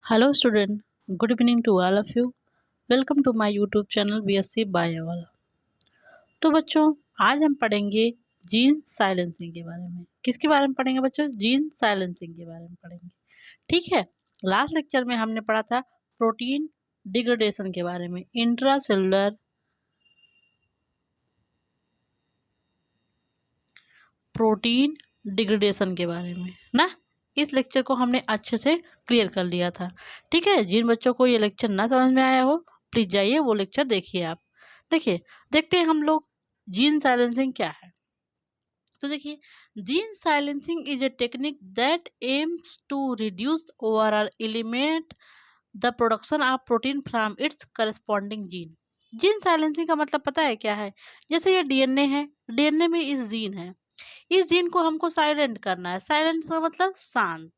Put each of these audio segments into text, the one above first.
Hello student, good evening to all of you. Welcome to my YouTube channel BSc Bio वाला। तो बच्चों आज हम पढ़ेंगे जीन साइलेंसिंग के बारे में। किसके बारे में पढ़ेंगे बच्चों? जीन साइलेंसिंग के बारे में पढ़ेंगे। ठीक है, लास्ट लेक्चर में हमने पढ़ा था प्रोटीन डिग्रेडेशन के बारे में, इंट्रासेलुलर प्रोटीन डिग्रेडेशन के बारे में ना। इस लेक्चर को हमने अच्छे से क्लियर कर लिया था। ठीक है, जिन बच्चों को ये लेक्चर ना समझ में आया हो प्लीज जाइए वो लेक्चर देखिए। आप देखिए, देखते हैं हम लोग जीन साइलेंसिंग क्या है। तो देखिए, gene silencing is a technique that aims to reduce over eliminate the production of protein from its corresponding gene. Gene silencing का मतलब पता है क्या है? जैसे ये डीएनए है, डीएनए में इस जीन है, इस जीन को हमको साइलेंट करना है। साइलेंट का मतलब शांत।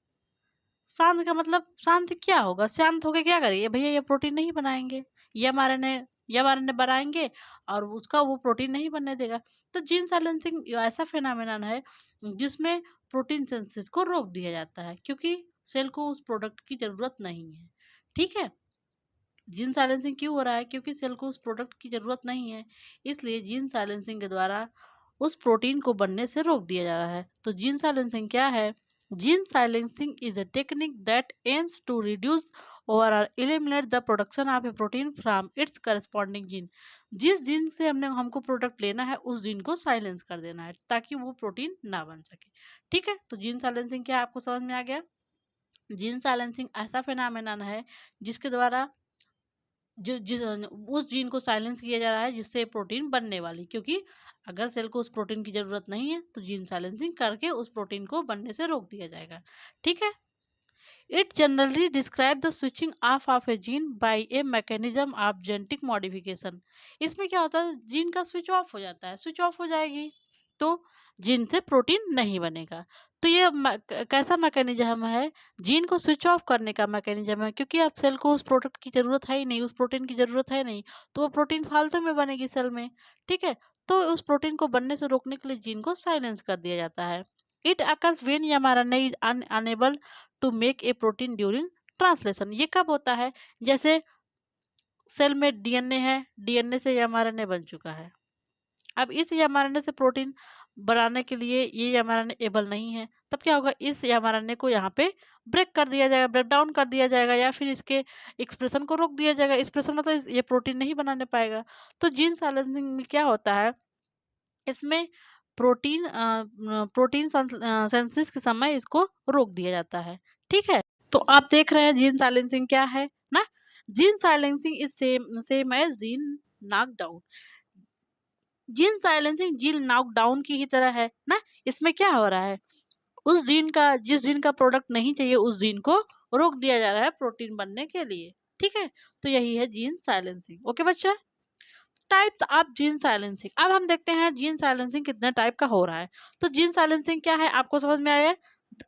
शांत का मतलब शांत क्या होगा? शांत होके क्या करेंगे भैया? ये प्रोटीन नहीं बनाएंगे, ये एमआरएनए बनाएंगे और उसका वो प्रोटीन नहीं बनने देगा। तो जीन साइलेंसिंग ऐसा फेनोमेनन है जिसमें प्रोटीन सिंथेसिस को रोक दिया जाता है, क्योंकि सेल को उस प्रोडक्ट की जरूरत नहीं है। ठीक है, जीन साइलेंसिंग क्यों हो रहा है? क्योंकि सेल को उस प्रोडक्ट की जरूरत नहीं है, इसलिए जीन साइलेंसिंग के द्वारा उस प्रोटीन को बनने से रोक दिया जा रहा है। तो जीन साइलेंसिंग क्या है? Gene silencing is a technique that aims to reduce और eliminate the production of a protein from its corresponding gene. जिस जीन से हमको प्रोडक्ट लेना है उस जीन को साइलेंस कर देना है ताकि वो प्रोटीन ना बन सके। ठीक है, तो जीन साइलेंसिंग क्या आपको समझ में आ गया? जीन साइलेंसिंग ऐसा फिनोमेनन है जिसके द्वारा जो जिस उस जीन को साइलेंस किया जा रहा है जिससे प्रोटीन बनने वाली, क्योंकि अगर सेल को उस प्रोटीन की जरूरत नहीं है तो जीन साइलेंसिंग करके उस प्रोटीन को बनने से रोक दिया जाएगा। ठीक है, it generally describe the switching off a gene by a mechanism of genetic modification. इसमें क्या होता है? जीन का स्विच ऑफ हो जाता है, स्विच ऑफ हो जाएगी तो जीन से प्रोटीन नहीं बनेगा। तो ये कैसा मैकेनिज्म है? जीन को स्विच ऑफ करने का मैकेनिज्म है, क्योंकि अब सेल को उस प्रोडक्ट की जरूरत है ही नहीं, उस प्रोटीन की जरूरत है नहीं, तो वो प्रोटीन फालतू में बनेगी सेल में। ठीक है, तो उस प्रोटीन को बनने से रोकने के लिए जीन को साइलेंस कर दिया जाता है। It occurs when mRNA is unable to make a protein during translation. ये कब होता है? जैसे सेल में डीएनए है, डीएनए से mRNA बन चुका है, अब इस mRNA से प्रोटीन बनाने के लिए ये mRNA एबल नहीं है, तब क्या होगा? इस mRNA को यहाँ पे ब्रेक कर दिया जाएगा, ब्रेक डाउन कर दिया जाएगा, या फिर इसके एक्सप्रेशन को रोक दिया जाएगा। एक्सप्रेशन मतलब ये प्रोटीन नहीं बनाने पाएगा। तो जीन साइलेंसिंग में क्या होता है? इसमें प्रोटीन सेंसिस के समय इसको रोक दिया जाता है। ठीक है, तो आप देख रहे हैं जीन साइलेंसिंग क्या है ना। Gene silencing is same as gene knockdown. Gene silencing gene knockdown की ही तरह है ना। इसमें क्या हो रहा है? उस जीन का, जिस जीन का प्रोडक्ट नहीं चाहिए उस जीन को रोक दिया जा रहा है प्रोटीन बनने के लिए। ठीक है, तो यही है जीन साइलेंसिंग। ओके बच्चा, टाइप्स ऑफ जीन साइलेंसिंग। अब हम देखते हैं जीन साइलेंसिंग कितने टाइप का हो रहा है। तो जीन साइलेंसिंग क्या है आपको समझ में आया?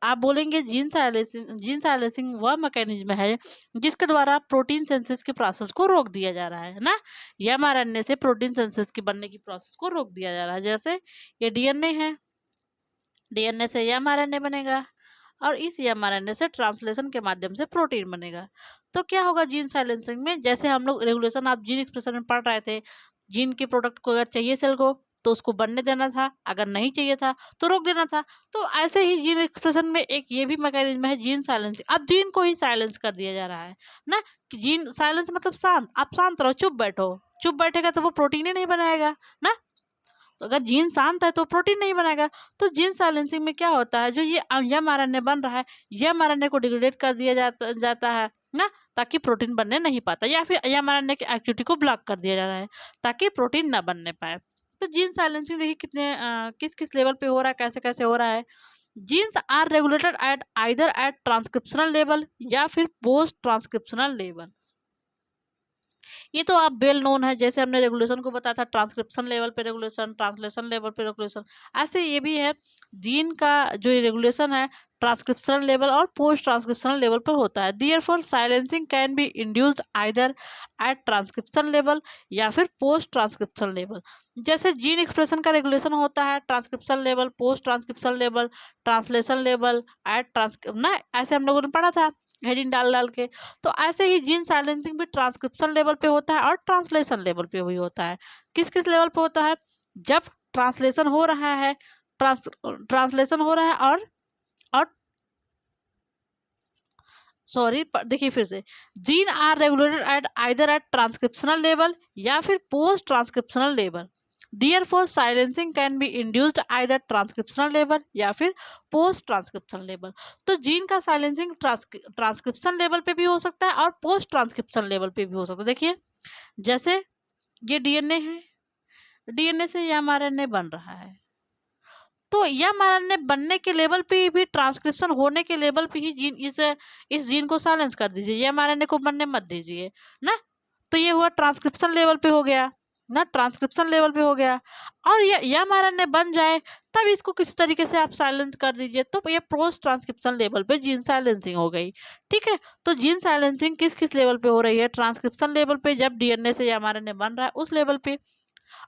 आप बोलेंगे जीन साइलेंसिंग वह मैकेनिज्म है जिसके द्वारा प्रोटीन सिंथेसिस के प्रोसेस को रोक दिया जा रहा है ना। एमआरएनए से प्रोटीन सिंथेसिस के बनने की प्रोसेस को रोक दिया जा रहा है। जैसे ये डीएनए है, डीएनए से एमआरएनए बनेगा और इस एमआरएनए से ट्रांसलेशन के माध्यम से प्रोटीन बनेगा। तो क्या होगा जीन साइलेंसिंग में? जैसे हम लोग रेगुलेशन ऑफ जीन एक्सप्रेशन में पढ़ रहे थे, जीन के प्रोडक्ट को अगर चाहिए सेल को तो उसको बनने देना था, अगर नहीं चाहिए था तो रोक देना था। तो ऐसे ही जीन एक्सप्रेशन में एक ये भी मैकेनिज्म है जीन साइलेंसिंग। अब जीन को ही साइलेंस कर दिया जा रहा है ना, कि जीन साइलेंस मतलब शांत। आप शांत रहो, चुप बैठो, चुप बैठेगा तो वो प्रोटीन ही नहीं बनाएगा ना। तो अगर जीन शांत है तो प्रोटीन नहीं बनेगा। तो जीन साइलेंसिंग में क्या होता है? जो ये एमआरएनए बन रहा है, ये एमआरएनए को डिग्रेडेट कर दिया जाता है ना, ताकि प्रोटीन बनने नहीं पाता, या फिर एमआरएनए की एक्टिविटी को ब्लॉक कर दिया जाता है ताकि प्रोटीन ना बनने पाए। तो जीन साइलेंसिंग देखिए कितने किस किस लेवल पे हो रहा है, कैसे कैसे हो रहा है। Genes are regulated at either at transcriptional level या फिर पोस्ट ट्रांसक्रिप्शनल लेवल। ये तो आप वेल नोन है, जैसे हमने रेगुलेशन को बताया था, ट्रांसक्रिप्शन लेवल पे रेगुलेशन, ट्रांसलेशन लेवल पे रेगुलेशन, ऐसे ये भी है। जीन का जो रेगुलेशन है ट्रांसक्रिप्शनल लेवल और पोस्ट ट्रांसक्रिप्शनल लेवल पर होता है। Therefore silencing can be induced either at transcription level या फिर पोस्ट ट्रांसक्रिप्शन लेवल। जैसे जीन एक्सप्रेशन का रेगुलेशन होता है transcription level, post transcription level, translation level, at trans ना, ऐसे हम लोगों ने पढ़ा था। हेडिंग डाल डाल के। तो ऐसे ही जीन साइलेंसिंग भी ट्रांसक्रिप्शन लेवल पे होता है और ट्रांसलेशन लेवल पे भी होता है। किस किस लेवल पे होता है? जब ट्रांसलेशन हो रहा है, ट्रांसलेशन हो रहा है और सॉरी देखिए फिर से, gene are regulated at either at transcriptional level या फिर post transcriptional level. Therefore, silencing can be induced either transcriptional level या फिर पोस्ट ट्रांसक्रिप्शन लेवल। तो जीन का साइलेंसिंग ट्रांसक्रिप्शन लेवल पे भी हो सकता है और पोस्ट ट्रांसक्रिप्शन लेवल पे भी हो सकता है। देखिए जैसे ये डीएनए है, डीएनए से ये एमआरएनए बन रहा है, तो एमआरएनए बनने के लेवल पे भी, ट्रांसक्रिप्शन होने के लेवल पे ही जीन इस जीन को साइलेंस कर दीजिए, एमआरएनए को बनने मत दीजिए ना। तो ये हुआ ट्रांसक्रिप्शन लेवल पे हो गया ना, ट्रांसक्रिप्शन लेवल पे हो गया। और ये एमआरएनए बन जाए तब इसको किसी तरीके से आप साइलेंस कर दीजिए, तो ये पोस्ट ट्रांसक्रिप्शन लेवल पे जीन साइलेंसिंग हो गई। ठीक है, तो जीन साइलेंसिंग किस किस लेवल पे हो रही है? ट्रांसक्रिप्शन लेवल पे, जब डीएनए से एमआरएनए बन रहा है उस लेवल पे।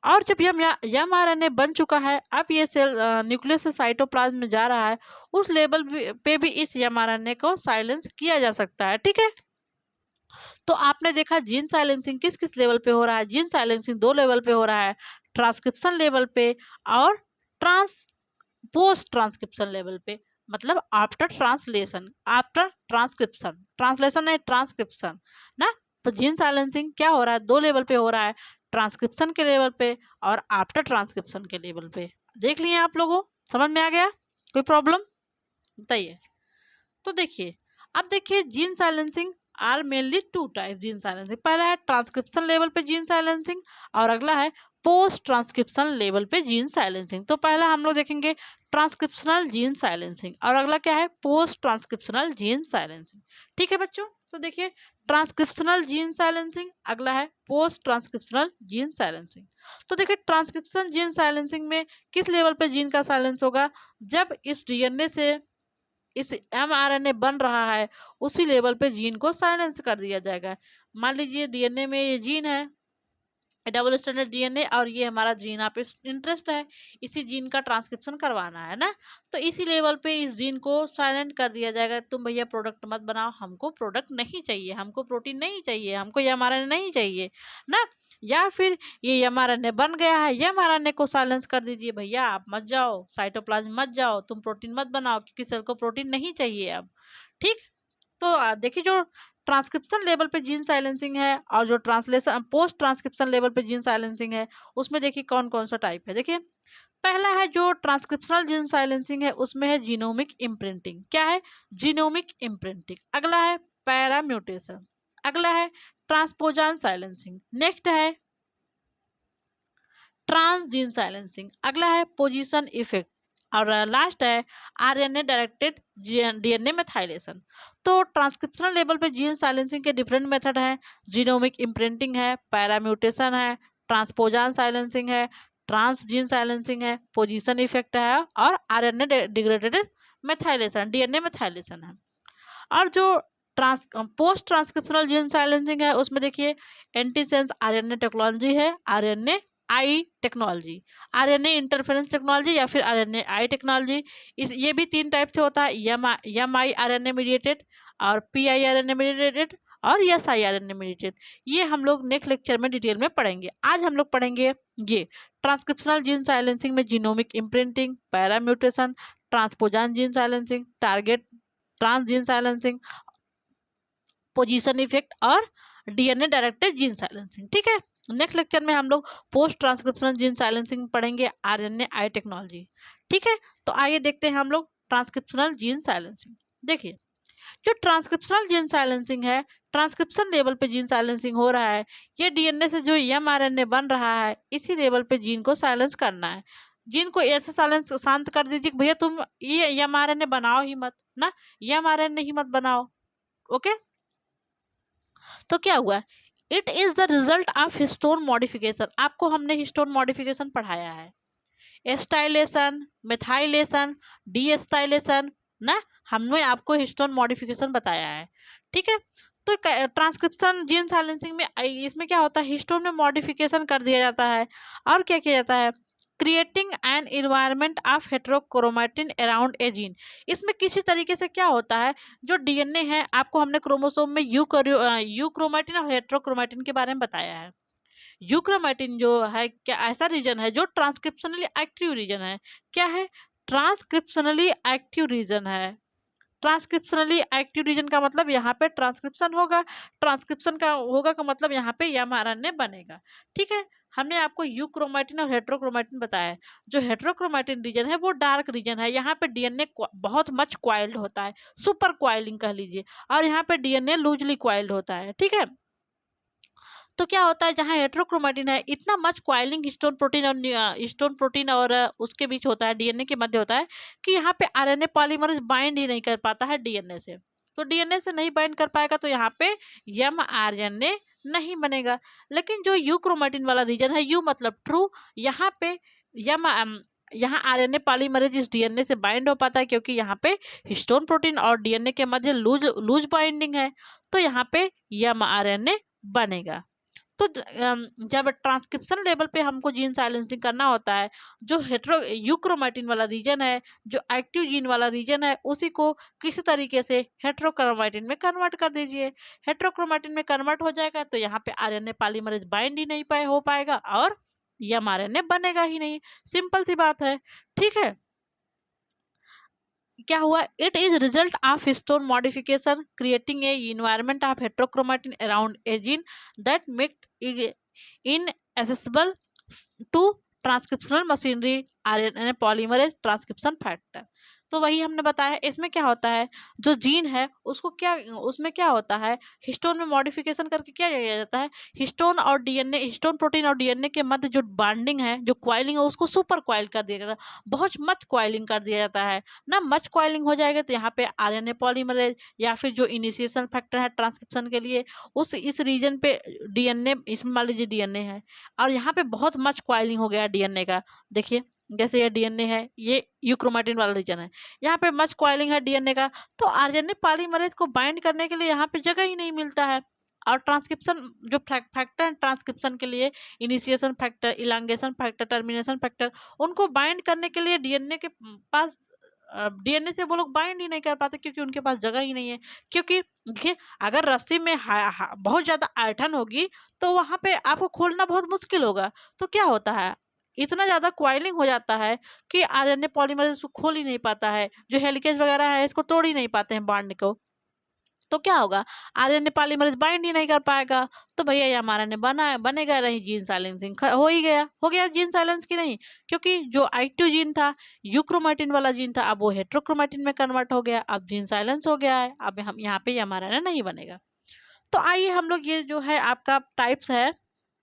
और जब एमआरएनए बन चुका है, अब ये सेल न्यूक्लियस से साइटोप्लाज्म में जा रहा है, उस लेवल पे भी इस एमआरएनए को साइलेंस किया जा सकता है। ठीक है, तो आपने देखा जीन साइलेंसिंग किस किस लेवल पे हो रहा है। जीन साइलेंसिंग 2 लेवल पे हो रहा है, ट्रांसक्रिप्शन लेवल पे और पोस्ट ट्रांसक्रिप्शन लेवल पे, मतलब after translation, after transcription, translation नहीं ट्रांसक्रिप्शन ना। तो जीन साइलेंसिंग क्या हो रहा है? 2 लेवल पे हो रहा है, ट्रांसक्रिप्शन के लेवल पे और आफ्टर ट्रांसक्रिप्शन के लेवल पे। देख लिए आप लोगों, समझ में आ गया? कोई प्रॉब्लम बताइए। तो देखिए, अब देखिए gene silencing are mainly 2 type gene silencing. पहला है ट्रांसक्रिप्शन लेवल पे जीन साइलेंसिंग और अगला है पोस्ट ट्रांसक्रिप्शन लेवल पे जीन साइलेंसिंग। तो पहला हम लोग देखेंगे ट्रांसक्रिप्शनल जीन साइलेंसिंग और अगला क्या है? Post transcriptional gene silencing. ठीक है बच्चों, तो देखिए ट्रांसक्रिप्शनल जीन साइलेंसिंग, अगला है पोस्ट ट्रांसक्रिप्शनल जीन साइलेंसिंग। तो देखिए ट्रांसक्रिप्शन जीन साइलेंसिंग में किस लेवल पे जीन का साइलेंस होगा? जब इस डीएनए से इस एमआरएनए बन रहा है उसी लेवल पे जीन को साइलेंस कर दिया जाएगा। मान लीजिए डीएनए में ये जीन है, डबल स्टैंडर्ड डीएनए, और ये हमारा जीन आप इंटरेस्ट है इसी जीन का ट्रांसक्रिप्शन करवाना है ना, तो इसी लेवल पे इस जीन को साइलेंट कर दिया जाएगा। तुम भैया प्रोडक्ट मत बनाओ, हमको प्रोडक्ट नहीं चाहिए, हमको प्रोटीन नहीं चाहिए, हमको एमआरएनए नहीं चाहिए ना। या फिर ये एमआरएनए बन गया है, एमआरएनए को साइलेंस कर दीजिए, भैया आप मत जाओ साइटोप्लाज्म मत जाओ, तुम प्रोटीन मत बनाओ क्योंकि सेल को प्रोटीन नहीं चाहिए अब। ठीक, तो देखिए जो ट्रांसक्रिप्शन लेवल पे जीन साइलेंसिंग है और जो ट्रांसलेशन पोस्ट ट्रांसक्रिप्शन लेवल पे जीन साइलेंसिंग है, उसमें देखिए कौन कौन सा टाइप है। देखिए पहला है जो ट्रांसक्रिप्शनल जीन साइलेंसिंग है, उसमें है जीनोमिक इम्प्रिंटिंग। क्या है? Genomic imprinting. अगला है पैराम्यूटेशन, अगला है ट्रांसपोजान साइलेंसिंग, नेक्स्ट है ट्रांस जीन साइलेंसिंग, अगला है पोजीशन इफेक्ट और लास्ट है आरएनए डायरेक्टेड डीएनए मेथाइलेशन। तो ट्रांसक्रिप्शनल लेवल पे जीन साइलेंसिंग के डिफरेंट मेथड हैं, जीनोमिक इम्प्रिंटिंग है, पैराम्यूटेशन है, ट्रांसपोजान साइलेंसिंग है, ट्रांस जीन साइलेंसिंग है, पोजीशन इफेक्ट है और RNA degraded methylation, DNA methylation है। और जो पोस्ट ट्रांसक्रिप्शनल जीन साइलेंसिंग है उसमें देखिए एंटीसेंस आरएनए टेक्नोलॉजी है, RNA I technology, RNA interference technology या फिर आरएनए आई टेक्नोलॉजी। इस ये भी 3 टाइप से होता है, एम आई आरएनए मीडिएटेड और पी आई आरएनए मीडिएटेड और एस आई आरएनए मीडिएटेड। ये हम लोग नेक्स्ट लेक्चर में डिटेल में पढ़ेंगे। आज हम लोग पढ़ेंगे ये ट्रांसक्रिप्शनल जीन साइलेंसिंग में genomic imprinting, paramutation, transposon gene silencing, target trans gene silencing, position effect और डीएनए डायरेक्टेड जीन साइलेंसिंग। ठीक है, नेक्स्ट लेक्चर में हम लोग पोस्ट ट्रांसक्रिप्शनल जीन साइलेंसिंग पढ़ेंगे, आरएनए आई टेक्नोलॉजी। ठीक है, तो आइए देखते हैं हम लोग ट्रांसक्रिप्शनल जीन साइलेंसिंग। देखिए जो ट्रांसक्रिप्शनल जीन साइलेंसिंग है, ट्रांसक्रिप्शन लेवल पे जीन साइलेंसिंग हो रहा है, ये डीएनए से जो एमआरएनए बन रहा है इसी लेवल पे जीन को साइलेंस करना है। जीन को ऐसे साइलेंस शांत कर दीजिए कि भैया तुम ये एमआरएनए बनाओ ही मत ना, एमआरएनए ही मत बनाओ। ओके, तो क्या हुआ? It is the result of histone modification. आपको हमने हिस्टोन मॉडिफिकेशन पढ़ाया है, एस्टाइलेशन, मिथाइलेशन, डी एस्टाइलेशन ना, हमने आपको हिस्टोन मॉडिफिकेशन बताया है। ठीक है, तो ट्रांसक्रिप्शन जीन साइलेंसिंग में इसमें क्या होता है? हिस्टोन में मॉडिफिकेशन कर दिया जाता है और क्या किया जाता है? Creating an environment of heterochromatin around a gene. इसमें किसी तरीके से क्या होता है, जो डीएनए है, आपको हमने क्रोमोसोम में यूक्रोमेटिन और हेट्रोक्रोमेटिन के बारे में बताया है। यूक्रोमेटिन जो है क्या ऐसा रीजन है जो ट्रांसक्रिप्शनली एक्टिव रीजन है। क्या है? ट्रांसक्रिप्शनली एक्टिव रीजन है। ट्रांसक्रिप्शनली एक्टिव रीजन का मतलब यहाँ पे ट्रांसक्रिप्शन होगा, ट्रांसक्रिप्शन का होगा का मतलब यहाँ पे एमआरएनए बनेगा। ठीक है, हमने आपको यूक्रोमेटिन और हेट्रोक्रोमेटिन बताया है। जो हेट्रोक्रोमेटिन रीजन है वो डार्क रीजन है, यहाँ पे डीएनए बहुत मच क्वाइल्ड होता है, सुपर क्वाइलिंग कह लीजिए, और यहाँ पे डीएनए लूजली क्वाइल्ड होता है। ठीक है, तो क्या होता है, जहाँ हेट्रोक्रोमेटिन है इतना मच क्वाइलिंग हिस्टोन प्रोटीन और उसके बीच होता है, डीएनए के मध्य होता है, कि यहाँ पे आरएनए पॉलीमरेज बाइंड ही नहीं कर पाता है डीएनए से। तो डीएनए से नहीं बाइंड कर पाएगा तो यहाँ पे एमआरएनए नहीं बनेगा। लेकिन जो यूक्रोमेटिन वाला रीजन है, यू मतलब ट्रू, यहाँ पे यम यहाँ आरएनए पॉलीमरेज इस डीएनए से बाइंड हो पाता है, क्योंकि यहाँ पे हिस्टोन प्रोटीन और डीएनए के मध्य लूज लूज बाइंडिंग है, तो यहाँ पे एमआरएनए बनेगा। तो जब ट्रांसक्रिप्शन लेवल पे हमको जीन साइलेंसिंग करना होता है, जो यूक्रोमेटिन वाला रीजन है, जो एक्टिव जीन वाला रीजन है, उसी को किसी तरीके से हेट्रोक्रोमेटिन में कन्वर्ट कर दीजिए। हेट्रोक्रोमेटिन में कन्वर्ट हो जाएगा तो यहाँ पे आरएनए पॉलीमरेज बाइंड ही नहीं हो पाएगा और एमआरएनए बनेगा ही नहीं। सिंपल सी बात है। ठीक है, क्या हुआ, it is result of histone modification creating a environment of heterochromatin around a gene that make inaccessible to transcriptional machinery RNA polymerase transcription factor. तो वही हमने बताया, इसमें क्या होता है, जो जीन है उसको क्या, उसमें क्या होता है, हिस्टोन में मॉडिफिकेशन करके क्या किया जाता है, हिस्टोन और डीएनए, हिस्टोन प्रोटीन और डीएनए के मध्य जो बॉन्डिंग है, जो क्वाइलिंग है, उसको सुपर क्वाइल कर दिया जाता है, बहुत मच क्वाइलिंग कर दिया जाता है ना। मच क्वाइलिंग हो जाएगा तो यहाँ पे आरएनए पॉलीमरेज या फिर जो इनिशिएशन फैक्टर है ट्रांसक्रिप्शन के लिए, उस इस रीजन पे डीएनए, इसमें मान लीजिए डीएनए है और यहाँ पे बहुत मच क्वाइलिंग हो गया डीएनए का। देखिए, जैसे ये डीएनए है, ये यूक्रोमेटिन वाला रीजन है, यहाँ पे मच क्वाइलिंग है डीएनए का, तो आरएनए पॉलीमरेज को बाइंड करने के लिए यहाँ पे जगह ही नहीं मिलता है। और ट्रांसक्रिप्शन जो फैक्टर है ट्रांसक्रिप्शन के लिए, initiation factor, elongation factor, termination factor, उनको बाइंड करने के लिए डीएनए के पास, डीएनए से वो लोग बाइंड ही नहीं कर पाते क्योंकि उनके पास जगह ही नहीं है। क्योंकि देखिए, अगर रस्सी में बहुत ज़्यादा ऐंठन होगी तो वहाँ पे आपको खोलना बहुत मुश्किल होगा। तो क्या होता है, इतना ज़्यादा क्वाइलिंग हो जाता है कि आरएनए पॉलीमरेज इसको खोल ही नहीं पाता है, जो हेलिकेज वगैरह है इसको तोड़ ही नहीं पाते हैं बॉन्ड को। तो क्या होगा, आरएनए पॉलीमरेज बाइंड ही नहीं कर पाएगा, तो भैया ये एमआरएनए बनेगा नहीं, जीन साइलेंसिंग हो गया जीन साइलेंस की नहीं, क्योंकि जो एक्टिव जीन था, यूक्रोमेटिन वाला जीन था, अब वो हेट्रोक्रोमेटिन में कन्वर्ट हो गया, अब जीन साइलेंस हो गया है, अब हम यहाँ पे एमआरएनए नहीं बनेगा। तो आइए हम लोग, ये जो है आपका टाइप्स है,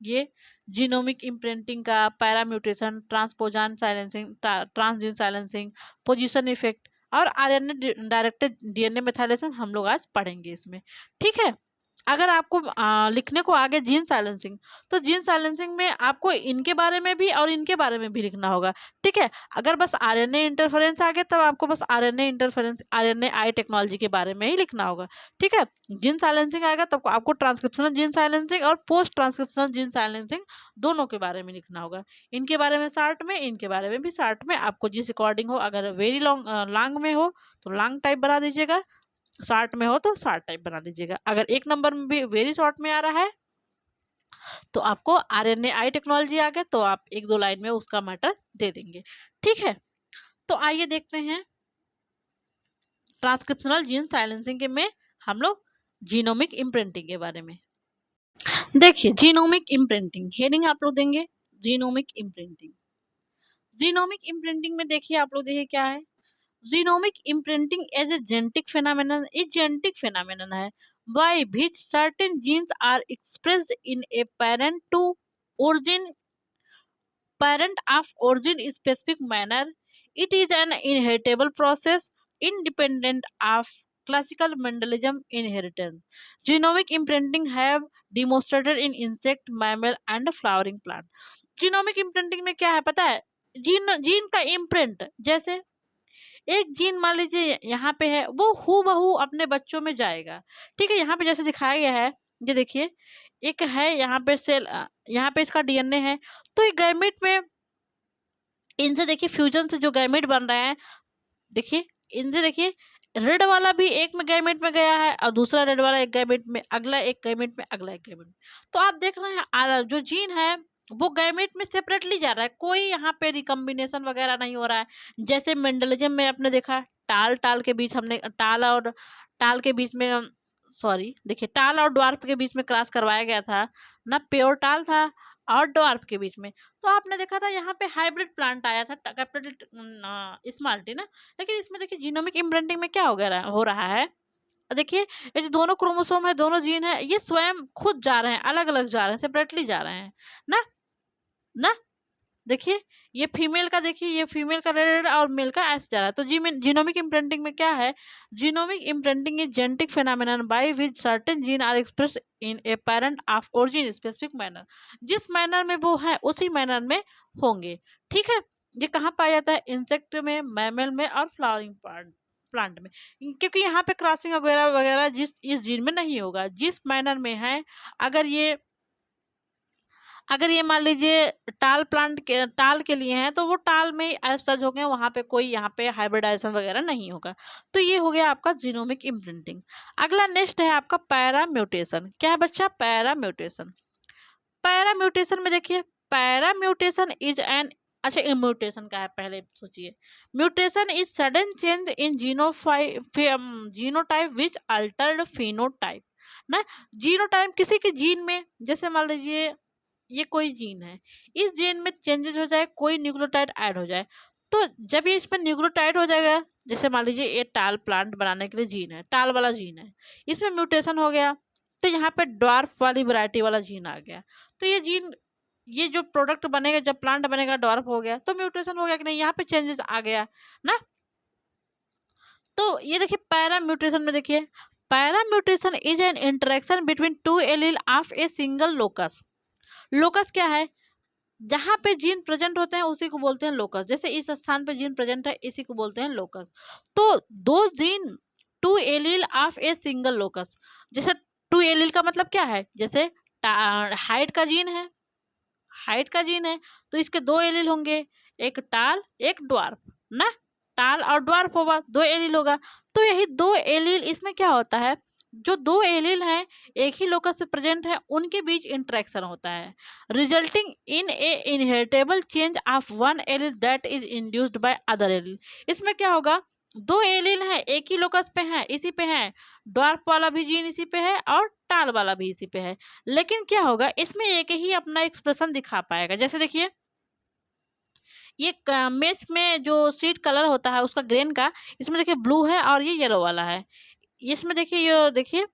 ये जीनोमिक इम्प्रिंटिंग का, paramutation, transposon silencing, transgene silencing, position effect और आरएनए डायरेक्टेड डीएनए मेथाइलेशन हम लोग आज पढ़ेंगे इसमें। ठीक है, अगर आपको लिखने को आगे जीन साइलेंसिंग, तो जीन साइलेंसिंग में आपको इनके बारे में भी और इनके बारे में भी लिखना होगा। ठीक है, अगर बस आरएनए इंटरफेरेंस आ गया तब आपको बस RNA interference, RNA I technology के बारे में ही लिखना होगा। ठीक है, जीन साइलेंसिंग आएगा तब आपको ट्रांसक्रिप्शनल जीन साइलेंसिंग और पोस्ट ट्रांसक्रिप्शनल जीन साइलेंसिंग दोनों के बारे में लिखना होगा। इनके बारे में शार्ट में, इनके बारे में भी शार्ट में, आपको जिस अकॉर्डिंग हो, अगर वेरी लॉन्ग में हो तो लॉन्ग टाइप बना दीजिएगा, शॉर्ट में हो तो शॉर्ट टाइप बना दीजिएगा। अगर एक नंबर में भी वेरी शॉर्ट में आ रहा है तो आपको आरएनए आई टेक्नोलॉजी आ गया तो आप एक दो लाइन में उसका मैटर दे देंगे। ठीक है, तो आइए देखते हैं ट्रांसक्रिप्शनल जीन साइलेंसिंग के में हम लोग जीनोमिक इम्प्रिंटिंग के बारे में। देखिए, जीनोमिक इम्प्रिंटिंग हेडिंग आप लोग देंगे, जीनोमिक इम्प्रिंटिंग। जीनोमिक इम्प्रिंटिंग में देखिए आप लोग, देखिए क्या है, genomic imprinting as a genetic phenomenon, ये जेनेटिक फेनोमेनन है by which certain genes are expressed in a parent of origin specific manner. It is an inheritable process independent of classical Mendelian inheritance. Genomic imprinting have demonstrated in insect, mammal and flowering plant. Genomic imprinting में क्या है पता है, gene का imprint, जैसे एक gene मान लीजिए यहाँ पे है, वो हूबहू अपने बच्चों में जाएगा। ठीक है, यहाँ पे जैसे दिखाया गया है, ये देखिए, एक है यहाँ पे सेल, यहाँ पे इसका डीएनए है, तो ये गैमेट में इनसे देखिए फ्यूजन से जो गैमेट बन रहे हैं, देखिए इनसे देखिए रेड वाला भी एक में गैमेट में गया है और दूसरा रेड वाला एक गैमेट में, अगला एक गैमेट में, अगला एक गैमेट में। तो आप देख रहे हैं जो जीन है वो गैमेट में सेपरेटली जा रहा है, कोई यहाँ पे रिकम्बिनेशन वगैरह नहीं हो रहा है। जैसे मेंडलिज्म में आपने देखा टाल टाल के बीच हमने टाल के बीच में, सॉरी देखिए टाल और ड्वार्फ के बीच में क्रॉस करवाया गया था ना, प्योर टाल था और ड्वार्फ के बीच में। तो आपने देखा था यहाँ पे हाइब्रिड प्लांट आया था कैपिटल स्मॉल टी ना। लेकिन इसमें देखिए जीनोमिक इम्प्रिंटिंग में क्या हो रहा है, देखिए ये जो दोनों क्रोमोसोम है, दोनों जीन है, ये स्वयं खुद जा रहे हैं, अलग अलग जा रहे हैं, सेपरेटली जा रहे हैं ना ना। देखिए ये फीमेल का, देखिए ये फीमेल का रेड और मेल का ऐसे जा रहा है। तो जीनोमिक इम्प्रिंटिंग में क्या है, genomic imprinting is genetic phenomenon by which certain gene are express in a parent of origin specific manner, जिस मैनर में वो है उसी मैनर में होंगे। ठीक है, ये कहाँ पाया जाता है, इंसेक्ट में, मैमल में और फ्लावरिंग प्लांट में। क्योंकि यहाँ पे क्रॉसिंग वगैरह वगैरह जिस इस जीन में नहीं होगा, जिस मैनर में है। अगर ये मान लीजिए टाल के लिए हैं तो वो टाल में एज सच हो गए, वहाँ पे कोई यहाँ पे हाइब्रिडाइजेशन वगैरह नहीं होगा। तो ये हो गया आपका जीनोमिक इम्प्रिंटिंग। अगला नेक्स्ट है आपका पैरा म्यूटेशन। क्या है बच्चा, पैरा म्यूटेशन। पैरा म्यूटेशन में देखिए पैरा म्यूटेशन इज एन, अच्छा म्यूटेशन का है पहले सोचिए। Mutation is sudden change in genotype which Altered phenotype ना। जीनोटाइप किसी के जीन में, जैसे मान लीजिए ये कोई जीन है, इस जीन में चेंजेस हो जाए, कोई न्यूक्लियोटाइड ऐड हो जाए, तो जब ये इसमें न्यूक्लियोटाइड हो जाएगा, जैसे मान लीजिए ये टाल प्लांट बनाने के लिए जीन है, टाल वाला जीन है, इसमें म्यूटेशन हो गया, तो यहाँ पे ड्वार्फ वाली वैरायटी वाला जीन आ गया। तो ये जीन, ये जो प्रोडक्ट बनेगा, जब प्लांट बनेगा ड्वार्फ हो गया, तो म्यूटेशन हो गया कि नहीं, यहाँ पे चेंजेस आ गया ना। तो ये देखिए पैरा म्यूटेशन में, देखिए para mutation is an interaction between two allele of a single locus. Locus क्या है, जहाँ पे जीन प्रेजेंट होते हैं उसी को बोलते हैं लोकस। जैसे इस स्थान पे जीन प्रेजेंट है, इसी को बोलते हैं लोकस। तो दो gene two allele of a single locus. जैसे टू एलील का मतलब क्या है, जैसे हाइट का जीन है, हाइट का जीन है तो इसके दो एलील होंगे, एक टाल एक ड्वार्फ ना। टाल और ड्वार्फ होगा, दो एलील होगा। तो यही दो एलील, इसमें क्या होता है, जो दो एलील हैं एक ही लोकस से प्रेजेंट है, उनके बीच इंटरेक्शन होता है, resulting in A inheritable change of one allele that is induced by other allele. इसमें क्या होगा, दो एलील हैं, एक ही लोकस पे हैं, इसी पे हैं, ड्वार्फ वाला भी जीन इसी पे है और टाल वाला भी इसी पे है। लेकिन क्या होगा, इसमें एक ही अपना एक्सप्रेशन दिखा पाएगा। जैसे देखिए ये मेष में जो सीड कलर होता है उसका ग्रेन का, इसमें देखिए ब्लू है और ये येलो वाला है। इसमें देखिए ये देखिए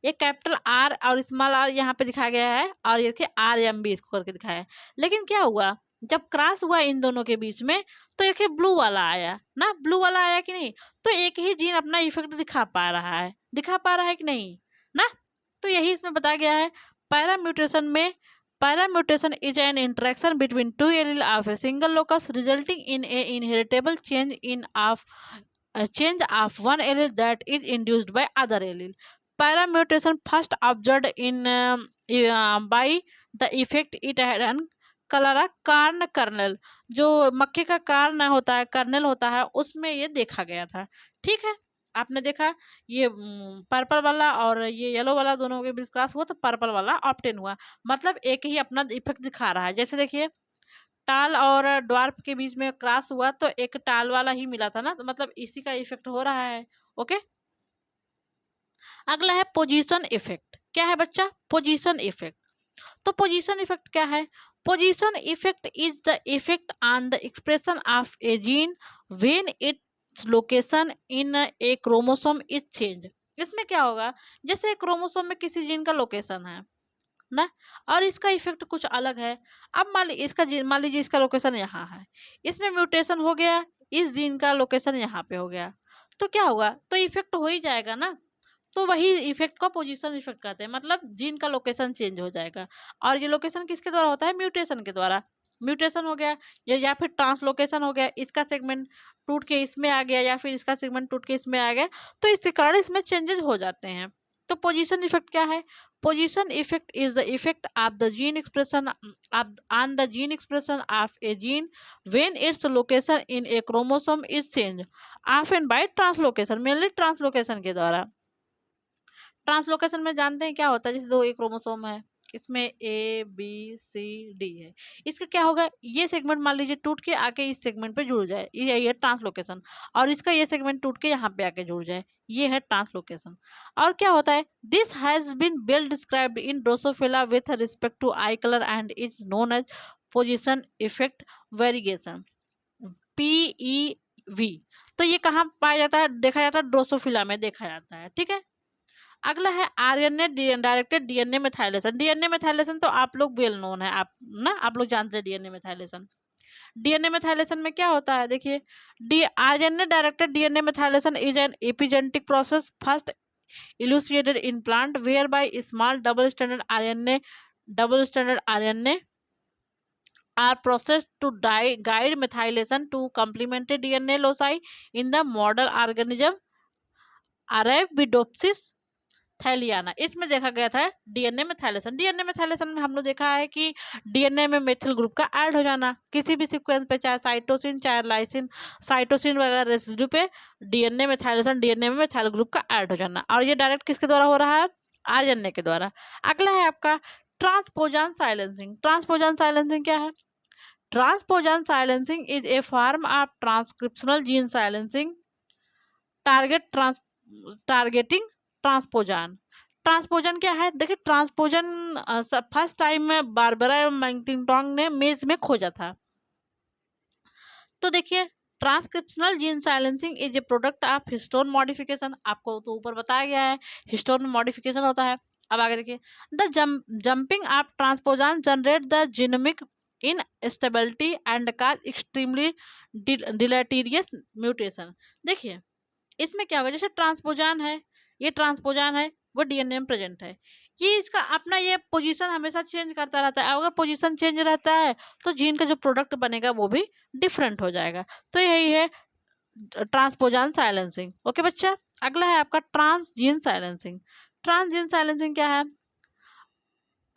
ये कैपिटल आर और स्मॉल आर यहाँ पे दिखाया गया है, और ये देखिए आर एम बी इसको करके दिखाया है। लेकिन क्या हुआ, जब क्रॉस हुआ इन दोनों के बीच में, तो देखिए ब्लू वाला आया ना, ब्लू वाला आया कि नहीं। तो एक ही जीन अपना इफेक्ट दिखा पा रहा है, दिखा पा रहा है कि नहीं ना। तो यही इसमें बताया गया है पैरा म्यूटेशन में। Para mutation is an interaction between two allele of a single locus resulting in A inheritable change of one allele that is induced by other allele. Paramutation first observed in by the effect it had on कलरा corn colonel, जो मक्के का corn होता है, colonel होता है, उसमें ये देखा गया था। ठीक है, आपने देखा ये पर्पल वाला और ये येलो वाला दोनों के बीच क्रॉस हुआ तो पर्पल वाला ऑप्टेन हुआ, मतलब एक ही अपना इफेक्ट दिखा रहा है। जैसे देखिए टाल और ड्वार्फ के बीच में क्रॉस हुआ तो एक टाल वाला ही मिला था ना, तो मतलब इसी का इफेक्ट हो रहा है। ओके, अगला है पोजीशन इफेक्ट। क्या है बच्चा, पोजीशन इफेक्ट। तो पोजीशन इफेक्ट क्या है, position effect is the effect on the expression of a gene when its location in a chromosome is change. इसमें क्या होगा, जैसे क्रोमोसोम में किसी जीन का लोकेशन है ना, और इसका इफेक्ट कुछ अलग है। अब मान लीजिए इसका लोकेशन यहाँ है, इसमें म्यूटेशन हो गया, इस जीन का लोकेशन यहाँ पे हो गया, तो क्या होगा, तो इफेक्ट हो ही जाएगा ना। तो वही इफेक्ट को पोजीशन इफेक्ट कहते हैं, मतलब जीन का लोकेशन चेंज हो जाएगा। और ये लोकेशन किसके द्वारा होता है, म्यूटेशन के द्वारा। म्यूटेशन हो गया या फिर ट्रांसलोकेशन हो गया, इसका सेगमेंट टूट के इसमें आ गया या फिर इसका सेगमेंट टूट के इसमें आ गया, तो इसके कारण इसमें चेंजेस हो जाते हैं। तो पोजीशन इफेक्ट क्या है? Position effect is the effect of the gene expression on the gene expression of a gene when its location in a chromosome is change often by translocation, mainly translocation के द्वारा। Translocation में जानते हैं क्या होता है, जैसे दो एक क्रोमोसोम है, इसमें ए बी सी डी है, इसका क्या होगा, ये सेगमेंट मान लीजिए टूट के आके इस सेगमेंट पे जुड़ जाए, ये है ट्रांसलोकेशन, और इसका ये सेगमेंट टूट के यहाँ पे आके जुड़ जाए, ये है ट्रांसलोकेशन। और क्या होता है, this has been well described in Drosophila with respect to eye colour and it's known as position effect variation, PEV। तो ये कहाँ पाया जाता है, देखा जाता है ड्रोसोफिला में देखा जाता है, ठीक है। अगला है RNA directed DNA methylation. DNA methylation तो आप लोग वेल नोन है, आप लोग जानते हैं डीएनए मेथाइलेशन। डीएनए मेथाइलेशन में क्या होता है, देखिए, the RNA directed DNA methylation is an epigenetic process first elucidated in plant where by small double standard RNA are processed to guide methylation to complementary DNA loci in the model organism Arabidopsis थैलियाना। इसमें देखा गया था DNA methylation. DNA methylation में हम लोग देखा है कि डीएनए में मेथिल ग्रुप का ऐड हो जाना किसी भी सीक्वेंस पे, चाहे साइटोसिन चाहे लाइसिन, साइटोसिन वगैरह रेसिड्यू पे डीएनए मेथाइलेशन, डीएनए में मेथाइल ग्रुप का ऐड हो जाना, और ये डायरेक्ट किसके द्वारा हो रहा है, आरएनए के द्वारा। अगला है आपका ट्रांसपोजन साइलेंसिंग। ट्रांसपोजन साइलेंसिंग क्या है? Transposon silencing is a form of transcriptional gene silencing targeting transposon. Transposon क्या है, देखिए ट्रांसपोजन फर्स्ट टाइम में बारबरा मैंगटिंगटोंग ने मेज में खोजा था। तो देखिए transcriptional gene silencing is a product of histone modification, आपको तो ऊपर बताया गया है हिस्टोन मॉडिफिकेशन होता है। अब आगे देखिए, the jumping of transposon generate the genomic instability and cause extremely deleterious mutation. देखिए इसमें क्या होगा, जैसे ट्रांसपोजन है, ये ट्रांसपोजन है, वो डीएनए में प्रेजेंट है, ये इसका अपना ये पोजीशन हमेशा चेंज करता रहता है। अगर पोजीशन चेंज रहता है तो जीन का जो प्रोडक्ट बनेगा वो भी डिफरेंट हो जाएगा। तो यही है ट्रांसपोजन साइलेंसिंग। ओके बच्चा, अगला है आपका ट्रांसजीन साइलेंसिंग। ट्रांसजीन साइलेंसिंग क्या है?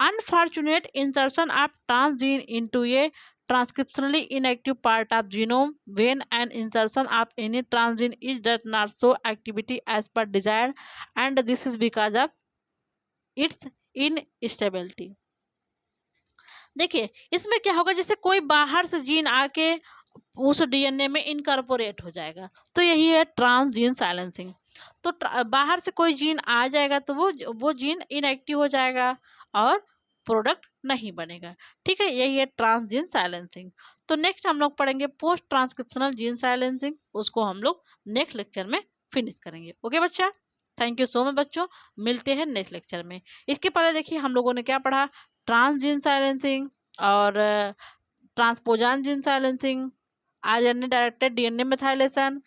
Unfortunate insertion of transgene into a transcriptionally inactive part of genome when an insertion of any transgene is does not show activity as per desired, and this is because of its instability। देखिए इसमें क्या होगा, जैसे कोई बाहर से gene आके उस डीएनए में इनकॉर्पोरेट हो जाएगा, तो यही है ट्रांसजीन साइलेंसिंग। तो बाहर से कोई जीन आ जाएगा तो वो जीन इनएक्टिव हो जाएगा और प्रोडक्ट नहीं बनेगा, ठीक है, यही है ट्रांसजीन साइलेंसिंग। तो नेक्स्ट हम लोग पढ़ेंगे पोस्ट ट्रांसक्रिप्शनल जीन साइलेंसिंग, उसको हम लोग नेक्स्ट लेक्चर में फिनिश करेंगे। ओके बच्चा, थैंक यू सो मच बच्चों, मिलते हैं नेक्स्ट लेक्चर में। इसके पहले देखिए हम लोगों ने क्या पढ़ा, ट्रांसजीन साइलेंसिंग और transposon gene silencing, RNA directed DNA methylation,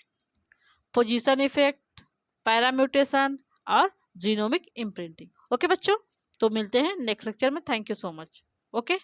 position effect, paramutation और जीनोमिक इम्प्रिंटिंग। ओके बच्चों, तो मिलते हैं नेक्स्ट लेक्चर में। Thank you so much. Okay.